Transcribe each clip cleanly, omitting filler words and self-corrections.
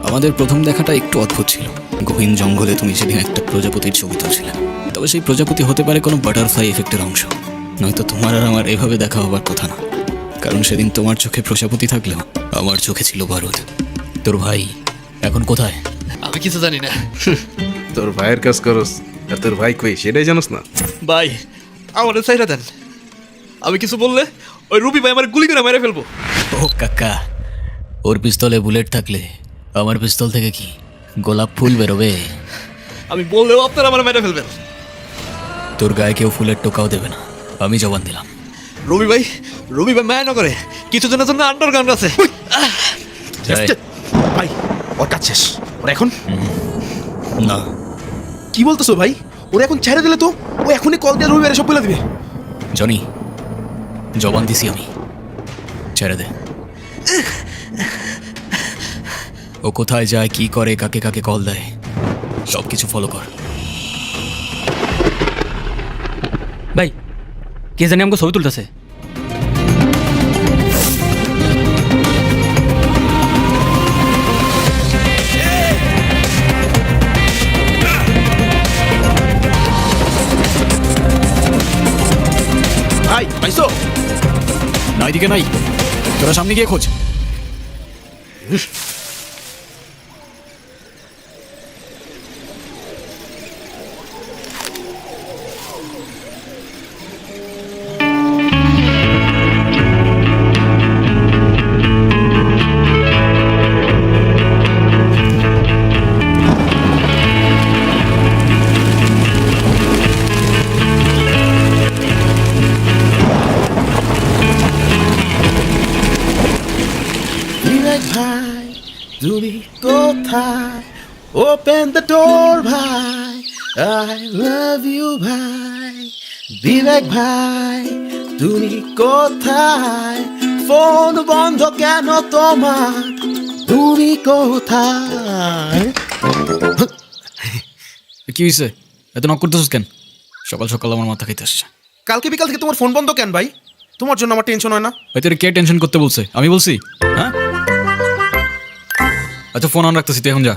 আমাদের প্রথম দেখাটা একটু অদ্ভুত ছিল। গহীন জঙ্গলে তুমি সেদিন একটা প্রজাপতির ছবি তুলছিলে। তবে সেই প্রজাপতি হতে পারে কোনো বাটারফ্লাই এফেক্টের অংশ, নয়তো তোমার আর আমার এভাবে দেখা হবার কথা না। কারণ সেদিন তোমার চোখে প্রজাপতি থাকলেও আমার চোখে ছিল বারুদ। তোর ভাই এখন কোথায়? আমি কিছু জানি না তোর ভাইয়ের কাজ করস আর তোর ভাই কই সেটাই জানোস না? ভাই, আমাদের চাইরা দেন। আমি কিছু বললে ওই রুবি ভাই আমার গুলি করে মেরে ফেলবো। ও কাকা, ওর পিস্তলে বুলেট থাকলে আমার পিস্তল থেকে কি গোলাপ ফুল বেরোবে? আমি বললেও আপনারা আমার মেরে ফেলবেন। তোর গায়ে কেউ ফুলের টোকাও দেবে না, আমি জবান দিলাম। রবি ভাই মায়া না করে কিছুদিনের জন্য আন্ডারগ্রাউন্ড আছে। যাই। ভাই ওর কাজ শেষ। ওর এখন না, কি বলতেছো ভাই? ওরা এখন ছেড়ে দিলে তো ও এখনই কল দিয়ে রবিবারে সব বলে দিবে। জনি, জবান দিছি আমি, ছেড়ে দে। ও কোথায় যায়, কি করে, কাকে কাকে কল দেয়, সব কিছু ফলো কর। ভাই কে জানি আমাকে ছবি তুলতেছে। ভাই পাইছো? না, এদিকে নাই, তোরা সামনে গিয়ে খোঁজ। বিবেক ভাই তুমি কোথায়? ওপেন দ্য ডোর ভাই, আই লাভ ইউ ভাই। বিবেক ভাই তুমি কোথায়? ফোন বন্ধ কেন তোমার? তুমি কোথায়? কি হয়েছে, এত নক করতেছিস কেন? সকাল সকাল আমার মাথা খাইতে আসছে। কালকে বিকাল থেকে তোমার ফোন বন্ধ কেন ভাই? তোমার জন্য আমার টেনশন হয় না? ভাই তোর কে টেনশন করতে বলছে? আমি বলছি? হ্যাঁ, আচ্ছা ফোন অন রাখতেছি, তুই এখন যা।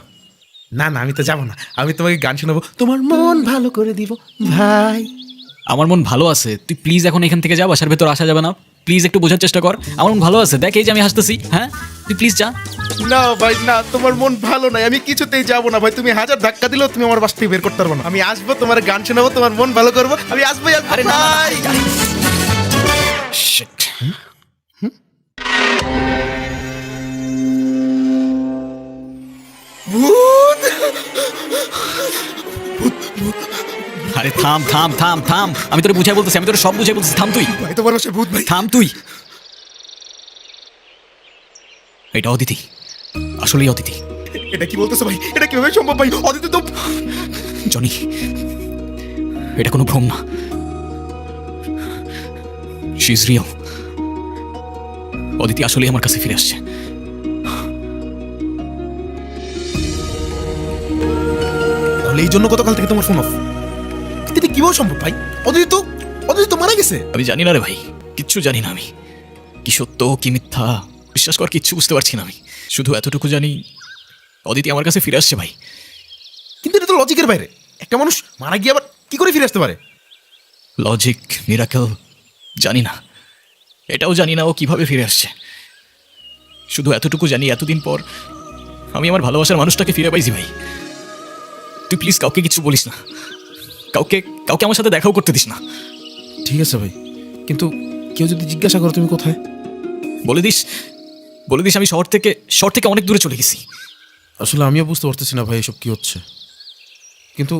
না না, আমি তো যাবো না। আমি তোমাকে গান শোনাবো, তোমার মন ভালো করে দিব ভাই। আমার মন ভালো আছে, তুই প্লিজ এখন এখান থেকে যা, বাসার ভেতর আসা যাবে না। প্লিজ একটু বোঝার চেষ্টা কর, আমার মন ভালো আছে, দেখ এই যে আমি হাসতেছি। হ্যাঁ, তুই প্লিজ যা। না ভাই না, তোমার মন ভালো নাই, আমি কিছুতেই যাবো না ভাই। তুমি হাজার ধাক্কা দিলেও তুমি আমার বাস থেকে বের করতে পারবো না। আমি আসবো, তোমার গান শোনাবো, তোমার মন ভালো করবো, আমি আসবো। আরে না ভাই। Shit. আরে থাম থাম থাম থাম, আমি তোরে বুঝাই বলতেছি, আমি তোরে সব বুঝাই বলতেছি, থাম তুই, ভাই তোমার বাসায় ভূত ভাই। থাম তুই। এটা অদিতি, আসলেই অদিতি। এটা কি বলতেছো ভাই? এটা কিভাবে সম্ভব ভাই? অদিতি তো জনি, এটা কোনো ভ্রম না, শি ইজ রিয়েল। অদিতি আসলেই আমার কাছে ফিরে আসছে। তাহলে এই জন্য গতকাল থেকে তোমার ফোন অফ। কিন্তু এটা কিভাবে সম্ভব ভাই? অদিতি তো মারা গেছে। আমি জানি না রে ভাই, কিচ্ছু জানি না আমি। কি সত্য কি মিথ্যা বিশ্বাস কর, কিচ্ছু বুঝতে পারছি না আমি। শুধু এতটুকু জানি অদিতি আমার কাছে ফিরে আসছে ভাই। কিন্তু এটা তো লজিকের বাইরে। একটা মানুষ মারা গিয়ে আবার কি করে ফিরে আসতে পারে? লজিক, মিরাকেল, জানি না, এটাও জানি না ও কিভাবে ফিরে আসছে। শুধু এতটুকু জানি এতদিন পর আমি আমার ভালোবাসার মানুষটাকে ফিরে পাইছি ভাই। তুই প্লিজ কাউকে কিছু বলিস না, কাউকে কাউকে আমার সাথে দেখাও করতে দিস না। ঠিক আছে ভাই, কিন্তু কেউ যদি জিজ্ঞাসা করো তুমি কোথায়, বলে দিস, বলে দিস আমি শহর থেকে অনেক দূরে চলে গেছি। আসলে আমিও বুঝতে পারতেছি না ভাই এসব কি হচ্ছে। কিন্তু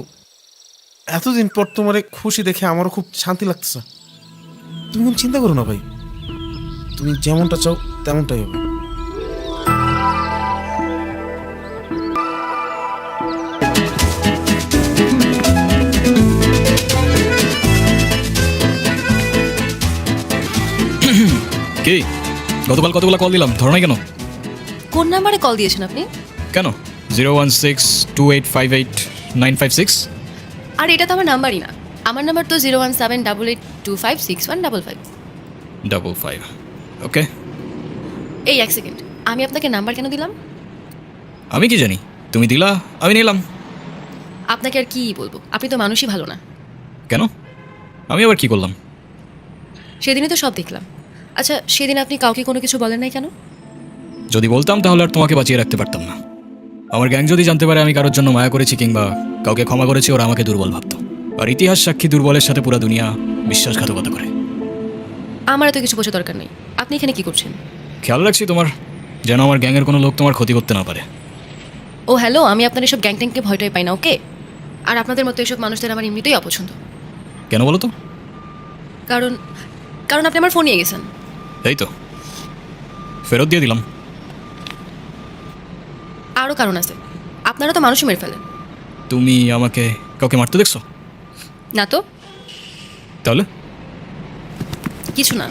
এতদিন পর তোমার খুশি দেখে আমারও খুব শান্তি লাগতেছে। তুমি কোনো চিন্তা করো না ভাই, তুমি যেমনটা চাও তেমনটাই হবে। কি গতকাল কতগুলো কল দিলাম, ধরো নাই কেন? কোন নাম্বারে কল দিয়েছেন আপনি? কেন 01628589556? আর এটা তো আমার নাম্বারই না। আমার নাম্বার তো 01788256155। ওকে, এই এক সেকেন্ড, আমি আপনাকে নাম্বার কেন দিলাম? আমি কি জানি, তুমি দিলা, আমি নিলাম। আপনাকে আর কি বলবো, আপনি তো মানুষই ভালো না। কেন? আমি আবার কি করলাম? সেদিনই তো সব দেখলাম। আচ্ছা, সেদিন আপনি কাউকে কোনো কিছু বলেন নাই কেন? যদি বলতাম তাহলে আর তোমাকে বাঁচিয়ে রাখতে পারতাম না। আমার গ্যাং যদি জানতে পারে আমি কারোর জন্য মায়া করেছি কিংবা কাউকে ক্ষমা করেছি, ওরা আমাকে দুর্বল ভাবতো। আর ইতিহাস সাক্ষী, দুর্বলের সাথে পুরো দুনিয়া বিশ্বাসঘাতকতা করে। আমার এত কিছু বোঝা দরকার নেই। আপনি এখানে কি করছেন? খেয়াল রাখছি তোমার, যেন আমার গ্যাংয়ের কোনো লোক তোমার ক্ষতি করতে না পারে। ও হ্যালো, আমি আপনার এসব গ্যাং ট্যাংকে ভয়টাই পাই না, ওকে? আর আপনাদের মতো এসব মানুষদের আমার এমনিতেই অপছন্দ। কেন বলো তো? কারণ কারণ আপনি আমার ফোন নিয়ে গেছেন। এই তো, ফেরত দিয়ে দিলাম। আরও কারণ আছে, আপনারা তো মানুষই মেরে ফেলেন। তুমি আমাকে কাউকে মারতে দেখছো? না তো, তাহলে কিছু না।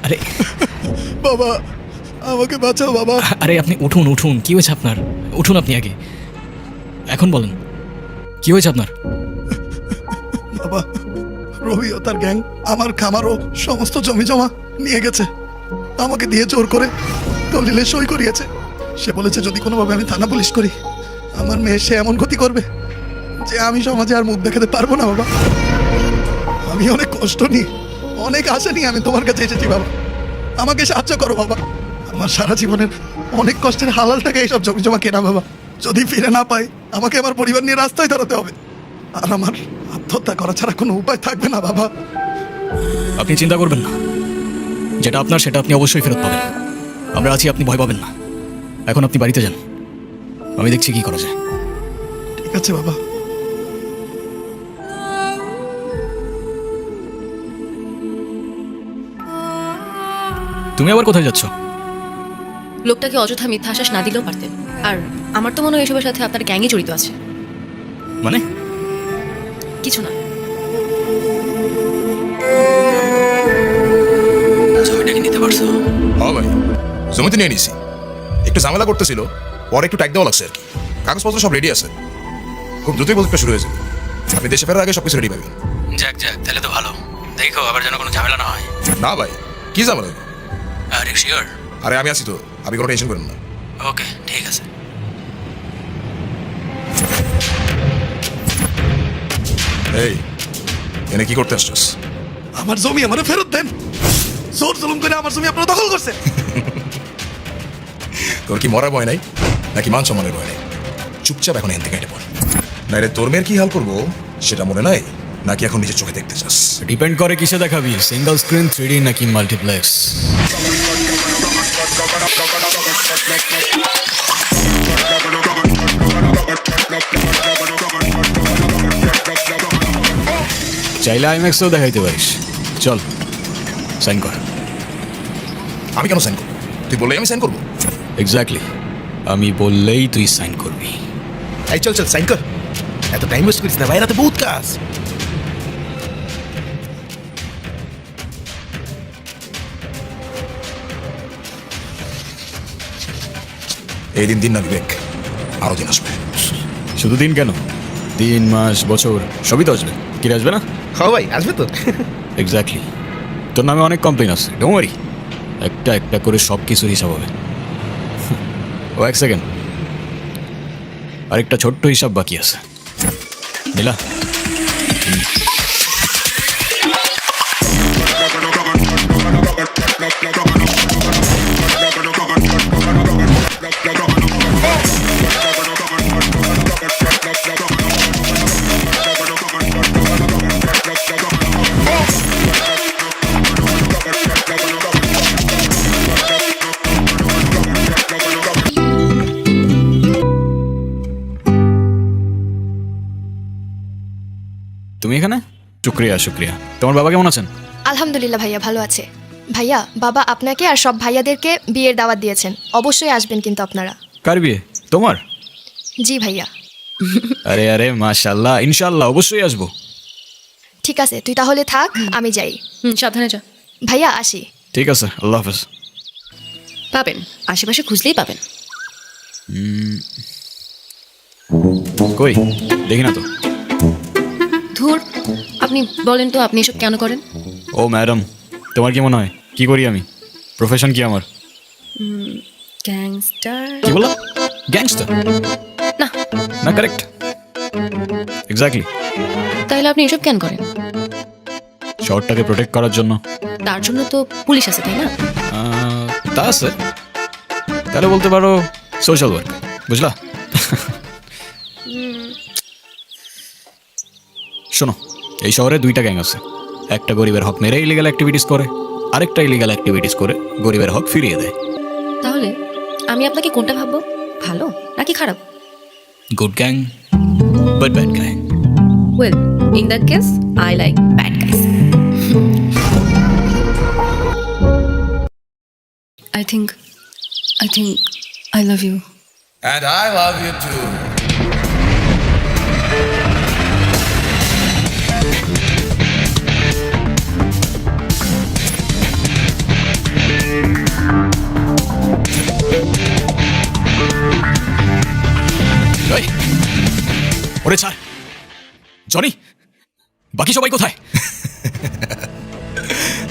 আরে বাবা, আমাকে বাঁচাও বাবা। আরে আপনি উঠুন উঠুন, কি হয়েছে আপনার? উঠুন আপনি আগে, এখন বলেন কি হয়েছে আপনার? বাবা, রবি ও তার গ্যাং আমার খামারও সমস্ত জমি জমা নিয়ে গেছে। আমাকে দিয়ে জোর করে দলিলে সই করিয়েছে। সে বলেছে যদি কোনোভাবে আমি থানা পুলিশ করি, আমার মেয়ে সে এমন ক্ষতি করবে যে আমি সমাজে আর মুখ দেখাতে পারবো না বাবা। আমি অনেক কষ্ট নিয়ে, অনেক আশা নিয়ে আমি তোমার কাছে এসেছি বাবা। আমাকে সাহায্য করো বাবা। আমার সারা জীবনের অনেক কষ্টের হালাল টাকা এইসব জমি জমা কেনা বাবা। যদি ফিরে না পাই, আমাকে আমার পরিবার নিয়ে রাস্তায় দাঁড়াতে হবে। আর আমার আত্মহত্যা করা ছাড়া কোনো উপায় থাকবে না বাবা। আপনি চিন্তা করবেন না, যেটা আপনার সেটা আপনি অবশ্যই ফেরত পাবেন। আমরা আছি, আপনি ভয় পাবেন না। এখন আপনি বাড়িতে যান, আমি দেখছি কি করা যায়। ঠিক আছে বাবা। তুমি আবার কোথায় যাচ্ছ? লোকটাকে অযথা মিথ্যা আশ্বাস না দিলেও পারতেন। আর আমার তো মনে হয় এসবের সাথে আপনার গ্যাংই জড়িত আছে। মানে? কিছু না। জমিটাকে নিতে পারছো? হ্যাঁ ভাই, জমিতে নিয়ে নিছি। একটু ঝামেলা করতেছিল, পরে একটু টাইট দেওয়া লাগছে আর কি। কাগজপত্র সব রেডি আছে, খুব দ্রুতই প্রজেক্টটা শুরু হয়ে যাবে। আপনি দেশে ফেরার আগে সবকিছু রেডি পাবেন। যাক যাক, তাহলে তো ভালো। দেখো আবার যেন কোনো ঝামেলা না হয়। না ভাই, কি ঝামেলা? Are you sure? আরে আমি আছি তো, আপনি কোনো টেনশন করেন না। ওকে, ঠিক আছে। এই, এনে কি করতে আসছিস? আমার জমি আমারে ফেরত দেন। জোর জুলুম করে আমার জমি আপনারা দখল করছে। তোর কি মরার ভয় নাই নাকি মান সম্মানের ভয় নাই? চুপচাপ এখন এখান থেকে হেঁটে পড়। না রে, তোর মেয়ের কি হাল করবো সেটা মনে নাই, নাকি এখন নিজের চোখে দেখতে চাস? ডিপেন্ড করে কিসে দেখাবি, সিঙ্গল স্ক্রিন, 3D নাকি মাল্টিপ্লেক্স। চাইলে আইম্যাক্সও দেখাইতে পারিস। চল সাইন কর। আমি কেন সাইন করবো? তুই বললেই আমি সাইন করবো? এক্স্যাক্টলি, আমি বললেই তুই সাইন করবি। এই চল চল সাইন কর। এত টাইম ওয়েস্ট করিস না ভাই, রাতে বহুত কাজ। এই দিন দিন না বিবেক, আরো দিন আসবে। শুধু দিন কেন, 3 মাস, বছর সবই তো আসবে। কি আসবে না? হ্যাঁ ভাই, আসবে তো। এক্স্যাক্টলি, তোর নামে অনেক কমপ্লেন আছে, ডোন্ট ওয়ারি। একটা একটা করে সব কিছুর হিসাব হবে। ও এক সেকেন্ড, আরেকটা ছোট্ট হিসাব বাকি আছে। নীলা, তুমি এখানে? শুক্রিয়া শুক্রিয়া। তোমার বাবা কেমন আছেন? আলহামদুলিল্লাহ ভাইয়া, ভালো আছে। ভাইয়া, বাবা আপনাকে আর সব ভাইয়াদেরকে বিয়ের দাওয়াত দিয়েছেন। অবশ্যই আসবেন কিন্তু আপনারা। কার বিয়ে? তোমার? জি ভাইয়া। আরে আরে মাশাআল্লাহ, ইনশাআল্লাহ অবশ্যই আসবো। ঠিক আছে, তুই তাহলে থাক, আমি যাই। সাবধানে যা। ভাইয়া আসি। ঠিক আছে, আল্লাহ হাফেজ। পাবেন, আশেপাশে খুঁজলেই পাবেন। কই দেখি না তো। ধুর, আপনি বলেন তো আপনি এসব কেন করেন? ও ম্যাডাম, তোমার কি মনে হয় কি করি আমি? প্রফেশন কি আমার? গ্যাংস্টার? কি বললাম? গ্যাংস্টার? না, না, কারেক্ট, এক্স্যাক্টলি। তাহলে আপনি এসব কেন করেন? শহরটাকে প্রোটেক্ট করার জন্য। তার জন্য তো পুলিশ আছে, তাই না? তা আছে, তাহলে বলতে পারো সোশ্যাল ওয়ার্ক, বুঝলা? শোনো, এই শহরে দুইটা গ্যাং আছে। একটা গরিবের হক মেরে ইলিগাল অ্যাক্টিভিটিস করে, আরেকটা ইলিগাল অ্যাক্টিভিটিস করে গরিবের হক ফিরিয়ে দেয়। তাহলে আমি আপনাকে কোনটা ভাববো, ভালো নাকি খারাপ? Good gang but bad gang. Well, in that case I like bad guys. I think I love you. And I love you too. এই, ওরে ছাড়। জনি, বাকি সবাই কোথায়?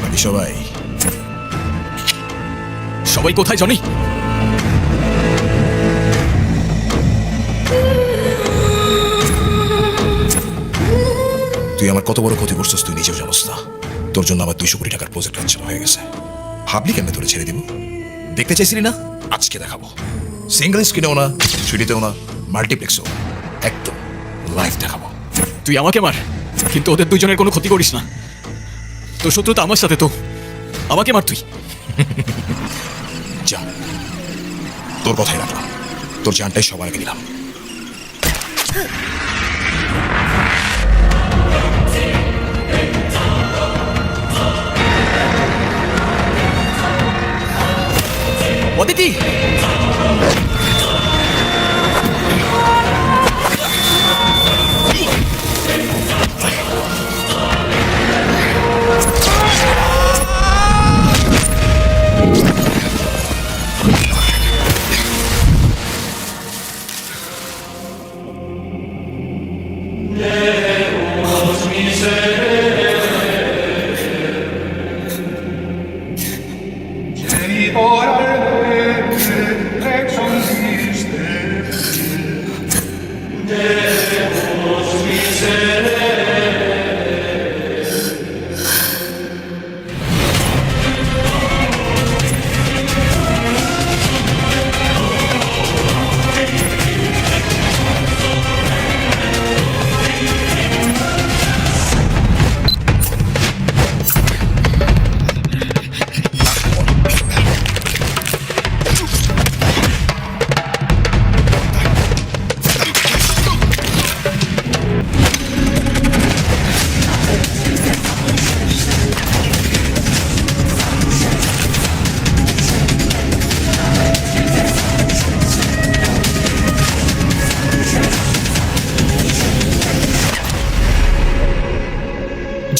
বাকি সবাই সবাই কোথায় জনি? তুই আমার কত বড় ক্ষতি করছিস তুই নিজেও জানোস না। তোর জন্য আমার 200 কোটি টাকার প্রজেক্ট ক্যান্সেল হয়ে গেছে। ভাবলি কেন তোরে ছেড়ে দিব? দেখতে চাইছিলি না? আজকে দেখাবো। সিঙ্গেল স্ক্রিনেও না, 3Dতেও না, মাল্টিপ্লেক্সও, একদম লাইভ দেখাবো। তুই আমাকে মার, কিন্তু ওদের দুজনের কোনো ক্ষতি করিস না। তোর শত্রুতা আমার সাথে, তো আমাকে মার তুই। যা, তোর কথাই রাখলাম, তোর জানটাই সবার আগে দিলাম। অদিতি,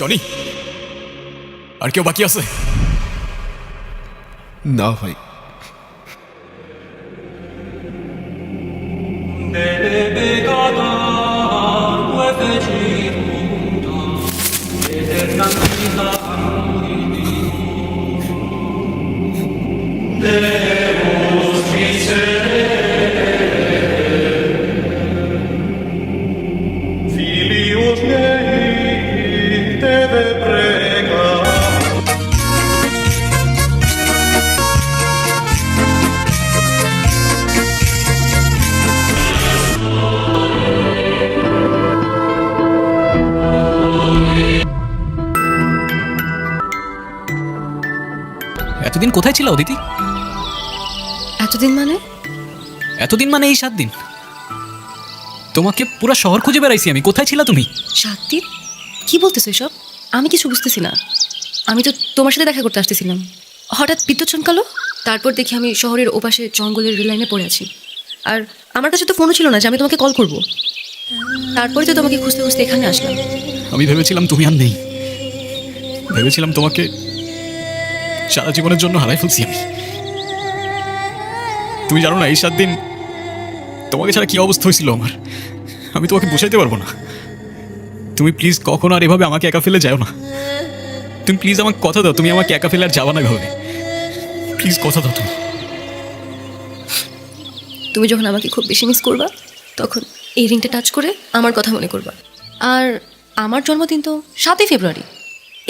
জনি, আর কেউ বাকি আছে? না ভাই, এতদিন কোথায় ছিল অদিতি? এতদিন মানে? এতদিন মানে এই 7 দিন। তোমাকে পুরো শহর খুঁজে বেড়াইছি আমি, কোথায় ছিলা তুমি? 7 দিন? কি বলতেছো এসব? আমি কিছু বুঝতেছি না। আমি তো তোমার সাথে দেখা করতে আসতেছিলাম, হঠাৎ বিদ্যুৎ চমকালো, তারপর দেখি আমি শহরের ওপাশে জঙ্গলের রেল লাইনে পড়ে আছি। আর আমার কাছে তো ফোনও ছিল না যে আমি তোমাকে কল করব। তারপরে তো তোমাকে খুঁজতে খুঁজতে এখানে আসলাম। আমি ভেবেছিলাম তুমি আর নেই, ভেবেছিলাম তোমাকে সারা জীবনের জন্য হারাই ফেলছি আমি। তুমি জানো না এই 7 দিন তোমাকে ছাড়া কি অবস্থা হয়েছিল আমার, আমি তোমাকে বোঝাইতে পারবো না। তুমি প্লিজ কখনো আর এভাবে আমাকে একা ফেলে যাও না। তুমি প্লিজ আমাকে কথা দাও, তুমি আমাকে একা ফেলে আর যাবা না এভাবে। প্লিজ কথা দাও তুমি। তুমি যখন আমাকে খুব বেশি মিস করবা তখন এই রিংটা টাচ করে আমার কথা মনে করবা। আর আমার জন্মদিন তো 7ই ফেব্রুয়ারি,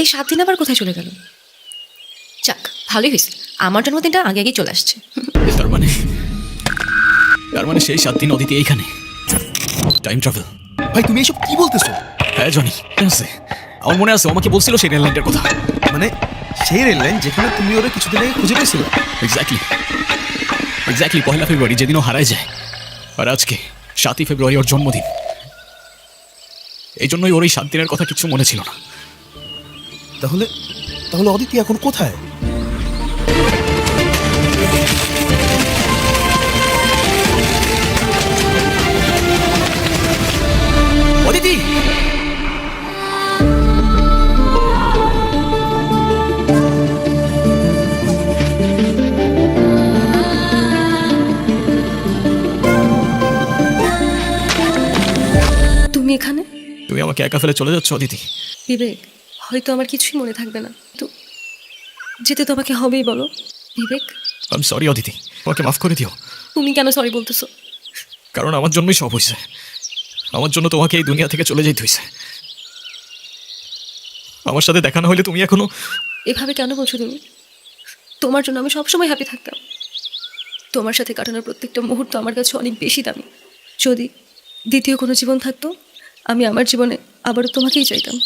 এই 7 দিন আবার কোথায় চলে গেল? যাক, ভালোই হয়েছে, আমার জন্মদিনটা আগে আগেই চলে আসছে। তার মানে সেই 7 দিন অদিতি এইখানে টাইম ট্রাভেল। ভাই তুমি এসব কি বলতেছো? হ্যাঁ জনি, আছে, আমার মনে আছে ও আমাকে বলছিল সেই রেল লাইনটার কথা। মানে সেই রেল লাইন যেখানে তুমি ওরা কিছুদিন আগে খুঁজে পেয়েছিলে? এক্স্যাক্টলি 1 ফেব্রুয়ারি, যেদিন ও হারায় যায়। আর আজকে 7ই ফেব্রুয়ারি ওর জন্মদিন। এই জন্যই ওর এই 7 দিনের কথা কিছু মনে ছিল না। তাহলে তাহলে অদিতি এখন কোথায়? অদিতি! তুমি এখানে? তুমি আমাকে একা ফেলে চলে যাচ্ছ অদিতি? বিবেক, হয়তো আমার কিছুই মনে থাকবে না, তো যেতে তো আমাকে হবেই, বলো। বিবেক, আমি সরি অদিতি, আমাকে মাফ করে দিও। তুমি কেন সরি বলতেছো? কারণ আমার জন্যই সব হয়েছে। আমার জন্য তোমাকে এই দুনিয়া থেকে চলে যেতে হয়েছে। আমার সাথে দেখা না হলে তুমি এখনো... এভাবে কেন বলছো তুমি? তোমার জন্য আমি সবসময় হ্যাপি থাকতাম। তোমার সাথে কাটানোর প্রত্যেকটা মুহূর্ত আমার কাছে অনেক বেশি দামি। যদি দ্বিতীয় কোনো জীবন থাকতো, আমি আমার জীবনে আবারও তোমাকেই চাইতাম।